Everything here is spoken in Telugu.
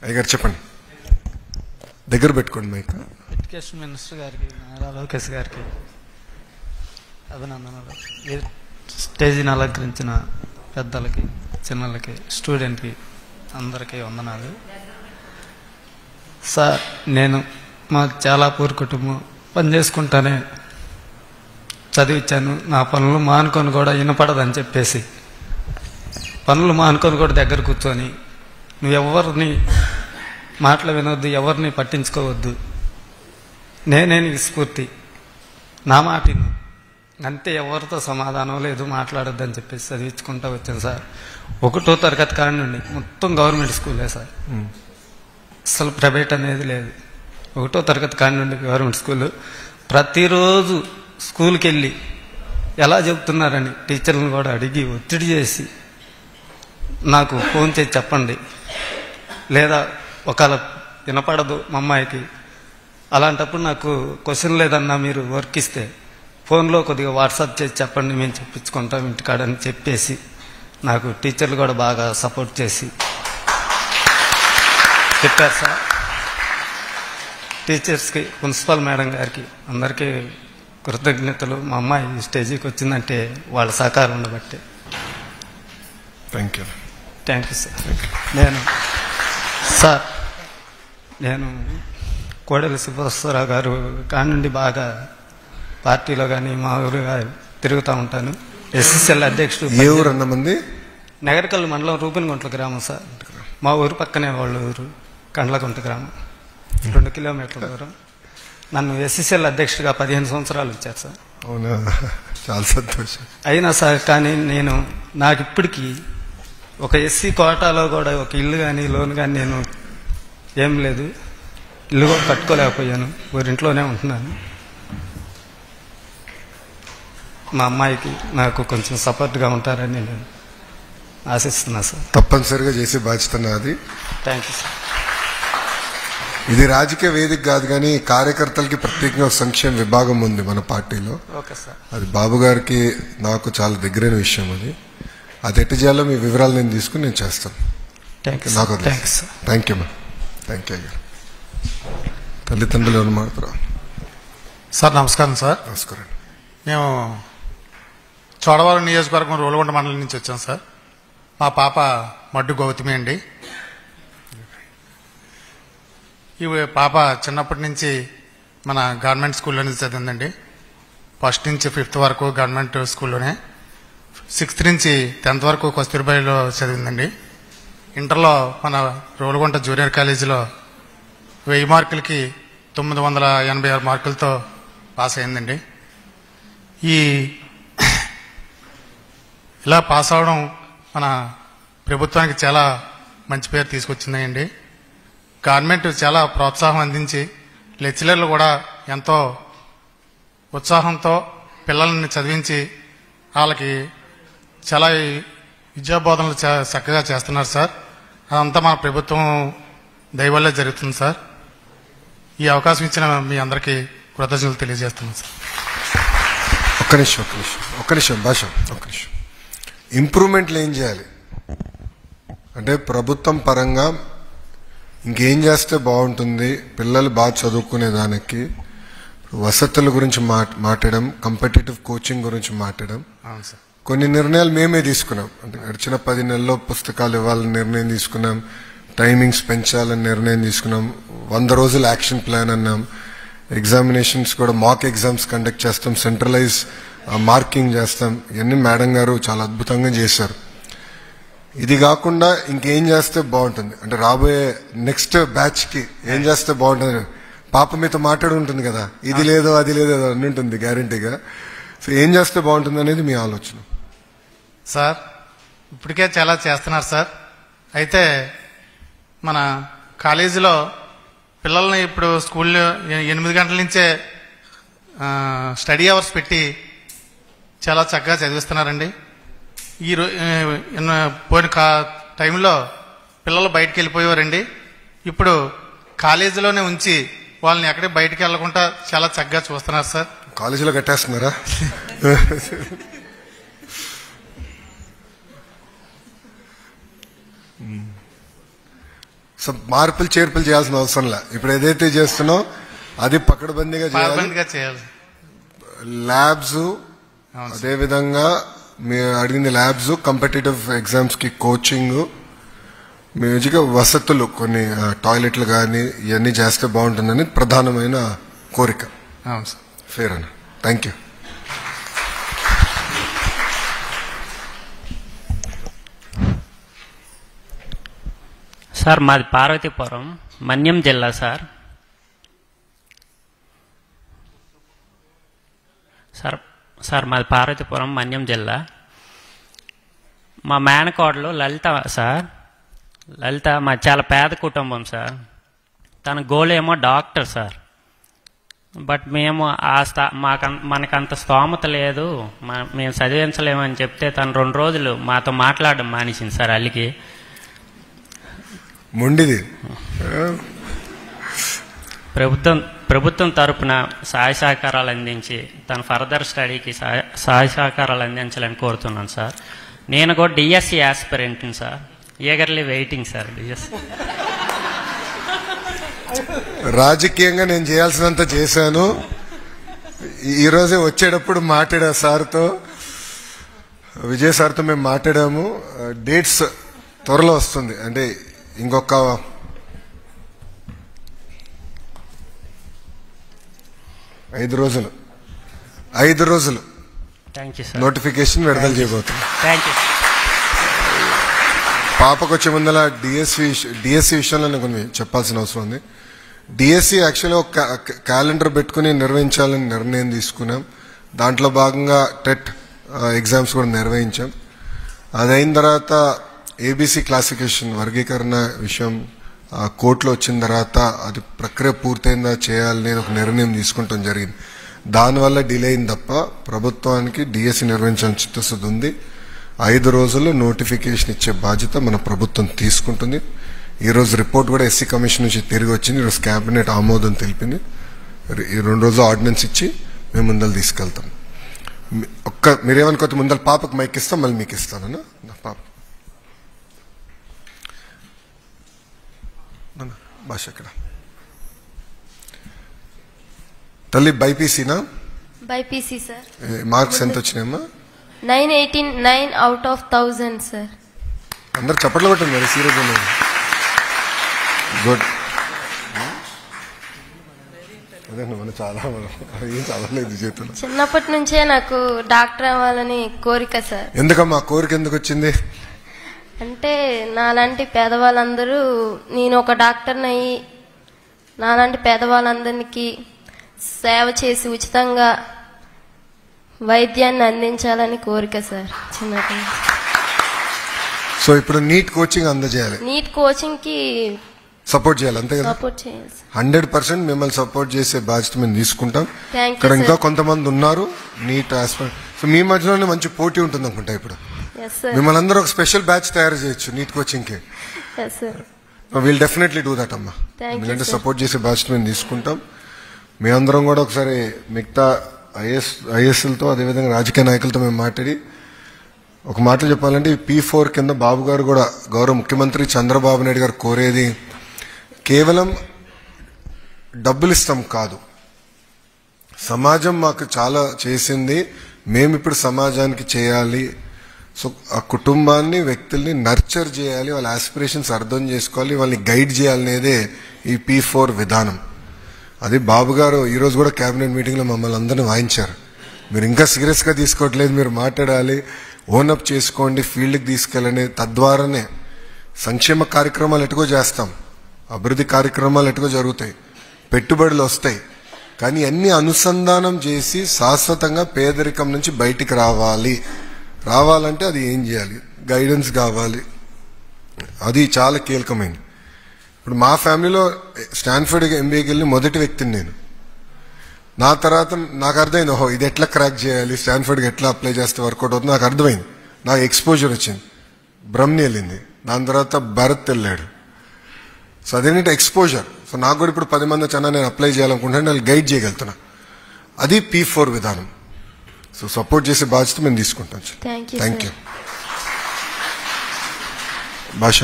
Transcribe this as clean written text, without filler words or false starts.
అయ్యగారు చెప్పండి, దగ్గర పెట్టుకోండి మైక్. ఎడ్యుకేషన్ మినిస్టర్ గారికి, నారా లోకేష్ గారికి అభినందనలు. స్టేజీని అలంకరించిన పెద్దలకి, చిన్నలకి, స్టూడెంట్కి అందరికీ వందనాలు. సార్, నేను మా చాలా పూర్ కుటుంబం పని చేసుకుంటానే చదివించాను. నా పనులు మానుకొని కూడా వినపడదని చెప్పేసి పనులు మానుకొని కూడా దగ్గర కూర్చొని నువ్వెవరిని మాటలు వినొద్దు, ఎవరిని పట్టించుకోవద్దు, నేనే నీకు స్ఫూర్తి, నా మాటిను అంతే, ఎవరితో సమాధానం లేదు, మాట్లాడొద్దని చెప్పేసి చదివించుకుంటూ వచ్చాను సార్. 1వ తరగతి కాడి నుండి మొత్తం గవర్నమెంట్ స్కూలే సార్, అసలు ప్రైవేట్ అనేది లేదు. 1వ తరగతి కాడి నుండి గవర్నమెంట్ స్కూలు. ప్రతిరోజు స్కూల్కి వెళ్ళి ఎలా చెబుతున్నారని టీచర్లను కూడా అడిగి ఒత్తిడి చేసి నాకు ఫోన్ చేసి చెప్పండి, లేదా ఒకవేళ వినపడదు మా అమ్మాయికి, అలాంటప్పుడు నాకు క్వశ్చన్ లేదన్నా మీరు వర్క్ ఇస్తే ఫోన్లో కొద్దిగా వాట్సాప్ చేసి చెప్పండి, మేము చెప్పించుకుంటాం ఇంటికాడని చెప్పేసి నాకు టీచర్లు కూడా బాగా సపోర్ట్ చేసి చెప్పారు సార్. టీచర్స్కి, ప్రిన్సిపల్ మేడం గారికి అందరికీ కృతజ్ఞతలు. మా అమ్మాయి స్టేజీకి వచ్చిందంటే వాళ్ళ సహకారం ఉండబట్టే. Thank you sir. నేను కోడెల సుభాశ్వరరావు గారు కాడి నుండి బాగా పార్టీలో కానీ మా ఊరుగా తిరుగుతూ ఉంటాను. ఎస్ఎస్ఎల్ అధ్యక్షుడు. ఏ ఊరు అన్నమంది? నగరకల్లు మండలం రూపినగుంట్ల గ్రామం సార్. మా ఊరు పక్కనే వాళ్ళ ఊరు కండ్లగుంట గ్రామం, 2 కిలోమీటర్ల దూరం. నన్ను ఎస్ఎస్ఎల్ అధ్యక్షుడిగా 15 సంవత్సరాలు ఇచ్చారు సార్. అవునా, చాలా సంతోషం. అయినా సార్, కానీ నాకు ఇప్పటికీ ఒక ఎస్సీ కోటాలో కూడా ఒక ఇల్లు కానీ లోన్ కానీ నేను ఏం లేదు, ఇల్లు కూడా కట్టుకోలేకపోయాను, ఊరింట్లోనే ఉంటున్నాను. మా అమ్మాయికి నాకు కొంచెం సపోర్ట్గా ఉంటారని నేను ఆశిస్తున్నా సార్. తప్పనిసరిగా చేసే బాధ్యత నాది. Thank you sir. ఇది రాజకీయ వేదిక కాదు, కానీ కార్యకర్తలకి ప్రత్యేకంగా సంక్షేమ విభాగం ఉంది మన పార్టీలో. Okay sir. అది బాబు గారికి నాకు చాలా దగ్గరైన విషయం. అది ఎట్టి చేయాలో మీ వివరాలు నేను తీసుకుని నేను చేస్తాను. నాకు థ్యాంక్ యూ అయ్యారు. తల్లిదండ్రులు ఎవరు మాట్లాడతారా? సార్ నమస్కారం. సార్ నమస్కారం. మేము చోడవరం నియోజకవర్గం రోలుగొండ మండలం నుంచి వచ్చాం సార్. మా పాప మడ్డు గౌతమి అండి. ఈ పాప చిన్నప్పటి నుంచి మన గవర్నమెంట్ స్కూల్లోనే చదివిందండి. ఫస్ట్ నుంచి 5th వరకు గవర్నమెంట్ స్కూల్లోనే, 6th నుంచి 10th వరకు కస్తూర్బాయిలో చదివిందండి. ఇంటర్లో మన రోలుగొండ జూనియర్ కాలేజీలో 1000 మార్కులకి 986 మార్కులతో పాస్ అయిందండి. ఇలా పాస్ అవడం మన ప్రభుత్వానికి చాలా మంచి పేరు తీసుకొచ్చిందండి. గవర్నమెంట్ చాలా ప్రోత్సాహం అందించి లెక్చరర్లు కూడా ఎంతో ఉత్సాహంతో పిల్లల్ని చదివించి వాళ్ళకి చాలా విద్యాబోధనలు చక్కగా చేస్తున్నారు సార్. అదంతా మన ప్రభుత్వం దయవల్లే జరుగుతుంది సార్. ఈ అవకాశం ఇచ్చిన మీ అందరికీ కృతజ్ఞతలు తెలియజేస్తున్నాను సార్. ఒక్క నిమిషం భాష, ఇంప్రూవ్మెంట్లు ఏం చేయాలి అంటే ప్రభుత్వం పరంగా ఇంకేం చేస్తే బాగుంటుంది, పిల్లలు బాగా చదువుకునే దానికి వసతుల గురించి మాట్లాడడం, కాంపిటేటివ్ కోచింగ్ గురించి మాట్లాడడం. కొన్ని నిర్ణయాలు మేమే తీసుకున్నాం. అంటే గడిచిన 10 నెలల్లో పుస్తకాలు ఇవ్వాలని నిర్ణయం తీసుకున్నాం, టైమింగ్స్ పెంచాలని నిర్ణయం తీసుకున్నాం, 100 రోజుల యాక్షన్ ప్లాన్ అన్నాం, ఎగ్జామినేషన్స్ కూడా మాక్ ఎగ్జామ్స్ కండక్ట్ చేస్తాం, సెంట్రలైజ్ మార్కింగ్ చేస్తాం. ఇవన్నీ మేడం గారు చాలా అద్భుతంగా చేశారు. ఇది కాకుండా ఇంకేం చేస్తే బాగుంటుంది అంటే రాబోయే నెక్స్ట్ బ్యాచ్ కి ఏం చేస్తే బాగుంటుంది, పాప మీతో మాట్లాడి ఉంటుంది కదా, ఇది లేదో అది లేదో అని ఉంటుంది గ్యారంటీగా. సో ఏం చేస్తే బాగుంటుంది అనేది మీ ఆలోచన. సార్ ఇప్పటికే చాలా చేస్తున్నారు సార్. అయితే మన కాలేజీలో పిల్లల్ని ఇప్పుడు స్కూల్లో 8 గంటల నుంచే స్టడీ అవర్స్ పెట్టి చాలా చక్కగా చదివిస్తున్నారండి. పోయిన టైంలో పిల్లలు బయటకు వెళ్ళిపోయేవారండి. ఇప్పుడు కాలేజీలోనే ఉంచి వాళ్ళని ఎక్కడికి బయటకు వెళ్లకుండా చాలా చక్కగా చూస్తున్నారు సార్. కాలేజీలో కట్టేస్తున్నారా? సో మార్పులు చేర్పులు చేయాల్సిన అవసరం లే. ఇప్పుడు ఏదైతే చేస్తున్నాం అది పకడ్బందీగా చేయాలి. ల్యాబ్స్, అదేవిధంగా మీరు అడిగింది ల్యాబ్స్, కాంపిటేటివ్ ఎగ్జామ్స్ కి కోచింగ్, మ్యూజిక్, వసతులు, కొన్ని టాయిలెట్లు కానీ ఇవన్నీ చేస్తే బాగుంటుందని ప్రధానమైన కోరిక. అవును సార్. ఫేర్ అన్న. Thank you. సార్ మాది పార్వతీపురం, మన్యం జిల్లా సార్. సార్ మాది పార్వతీపురం, మన్యం జిల్లా. మా మేనకోడలు లలిత సార్. లలిత మా చాలా పేద కుటుంబం సార్. తన గోల్ ఏమో డాక్టర్ సార్. బట్ మేము మనకంత స్తోమత లేదు, మేము చదివించలేమని చెప్తే తను 2 రోజులు మాతో మాట్లాడడం మానేసింది సార్. అల్లికి ముండిది. ప్రభుత్వం తరపున సహాయ సహకారాలు అందించి తన ఫర్దర్ స్టడీకి సహాయ సహకారాలు అందించాలని కోరుతున్నాను సార్. నేను కూడా డిఎస్సి ఆస్పిరెంట్ని sir. Eagerly waiting sir DSC. రాజకీయంగా నేను చేయాల్సినంత చేశాను. ఈరోజే వచ్చేటప్పుడు మాట్లాడా సార్తో, విజయ్ సార్తో మేము మాట్లాడాము. డేట్స్ త్వరలో వస్తుంది, అంటే ఇంకొక 5 రోజులు నోటిఫికేషన్ విడుదల చేయబోతుంది. పాపకు వచ్చే ముందల డిఎస్సి విషయంలో నేను కొన్ని చెప్పాల్సిన అవసరం ఉంది. డిఎస్సి యాక్చువల్గా ఒక క్యాలెండర్ పెట్టుకుని నిర్వహించాలని నిర్ణయం తీసుకున్నాం. దాంట్లో భాగంగా టెట్ ఎగ్జామ్స్ కూడా నిర్వహించాం. అదైన తర్వాత ఏబీసీ క్లాసిఫికేషన్ వర్గీకరణ విషయం కోర్టులో వచ్చిన తర్వాత అది ప్రక్రియ పూర్తయిందా చేయాలని ఒక నిర్ణయం తీసుకుంటాం జరిగింది. దానివల్ల డిలే అయింది తప్ప ప్రభుత్వానికి డిఎస్సి నిర్వహించాలని చిత్తశుద్ధి ఉంది. 5 రోజుల్లో నోటిఫికేషన్ ఇచ్చే బాధ్యత మన ప్రభుత్వం తీసుకుంటుంది. ఈరోజు రిపోర్ట్ కూడా ఎస్సీ కమిషన్ నుంచి తిరిగి వచ్చింది. ఈరోజు కేబినెట్ ఆమోదం తెలిపింది. ఈ 2 రోజులు ఆర్డినెన్స్ ఇచ్చి మేము ముందర తీసుకెళ్తాం. మీరేమనుకోతే ముందర పాపకు మైక్ ఇస్తాం, మళ్ళీ మీకు ఇస్తానన్నా. పాప భాష ఎక్కడ తల్లి? బైపీసీనా? BiPC sir. మార్క్స్ ఎంత వచ్చినాయమ్మా? 989 out of 1000 సార్. అందరు చప్పట్లు కొట్టండి మరి. Serious good. అదే మనం చాలా ఏం చదవలేదు చేతులు. చిన్నప్పటి నుంచే నాకు డాక్టర్ అవ్వాలని కోరిక సార్. ఎందుకమ్మా కోరిక ఎందుకు వచ్చింది? అంటే నాలాంటి పేదవాళ్ళందరూ, నేను ఒక డాక్టర్ని అయ్యి నాలాంటి పేదవాళ్ళందరికీ సేవ చేసి ఉచితంగా వైద్యాన్ని అందించాలని కోరిక సార్ చిన్నప్పటి నుంచి. సో ఇప్పుడు నీట్ కోచింగ్ అందజేయాలి, నీట్ కోచింగ్ కి సపోర్ట్ చేయాలి, అంతే కదా? సపోర్ట్ చేయాలి. 100% మిమ్మల్ని సపోర్ట్ చేసే బాధ్యత మేము తీసుకుంటాం. థ్యాంక్ యూ ఇక్కడ ఇంకా సార్. కొంతమంది ఉన్నారు నీట్ ఆస్పిరెంట్. సో మీ మధ్యలోనే మంచి పోటీ ఉంటుంది అనుకుంటా. ఇప్పుడు ఎస్ సార్. మిమ్మల్ని అందరూ ఒక స్పెషల్ బ్యాచ్ తయారు చేయొచ్చు నీట్ కోచింగ్ కి. Yes sir. Will definitely do that అమ్మా. థ్యాంక్ యూ ఎందుకంటే సార్. సపోర్ట్ చేసే బాధ్యత మేము తీసుకుంటాం. మేమందరం కూడా ఒకసారి మిగతా ఐఎస్ఎల్తో అదేవిధంగా రాజకీయ నాయకులతో మేము మాట్లాడి ఒక మాటలు చెప్పాలంటే P4 కింద బాబు గారు కూడా గౌరవ ముఖ్యమంత్రి చంద్రబాబు నాయుడు గారు కోరేది కేవలం డబ్బులు ఇస్తాం కాదు. సమాజం మాకు చాలా చేసింది, మేమిప్పుడు సమాజానికి చేయాలి. సో ఆ కుటుంబాన్ని వ్యక్తుల్ని నర్చర్ చేయాలి, వాళ్ళ ఆస్పిరేషన్స్ అర్థం చేసుకోవాలి, వాళ్ళని గైడ్ చేయాలనేదే ఈ P4 విధానం. అది బాబు గారు ఈరోజు కూడా కేబినెట్ మీటింగ్లో మమ్మల్ని అందరినీ వాయించారు. మీరు ఇంకా సీరియస్గా తీసుకోవట్లేదు, మీరు మాట్లాడాలి, ఓనప్ చేసుకోండి, ఫీల్డ్కి తీసుకెళ్ళండి. తద్వారానే సంక్షేమ కార్యక్రమాలు ఎటుకో చేస్తాం, అభివృద్ధి కార్యక్రమాలు ఎటుకో జరుగుతాయి, పెట్టుబడులు వస్తాయి. కానీ అన్ని అనుసంధానం చేసి శాశ్వతంగా పేదరికం నుంచి బయటికి రావాలంటే అది ఏం చేయాలి? గైడెన్స్ కావాలి. అది చాలా కీలకమైనది. ఇప్పుడు మా ఫ్యామిలీలో స్టాన్ఫర్డ్ MBAకి వెళ్ళి మొదటి వ్యక్తిని నేను. నా తర్వాత నాకు అర్థమైంది, ఓహో ఇది ఎట్లా క్రాక్ చేయాలి, స్టాన్ఫర్డ్కి ఎట్లా అప్లై చేస్తే వర్కౌట్ అవుతుంది నాకు అర్థమైంది. నాకు ఎక్స్పోజర్ వచ్చింది. బ్రహ్మని వెళ్ళింది, దాని తర్వాత భరత్ వెళ్ళాడు. సో అదేంటంటే ఎక్స్పోజర్. సో నాకు కూడా ఇప్పుడు 10 మంది వచ్చాను, నేను అప్లై చేయాలనుకుంటున్నాను, నేను గైడ్ చేయగలుగుతున్నా. అది P4 విధానం. సో సపోర్ట్ చేసే బాధ్యత మేము తీసుకుంటాం. Thank you. భాష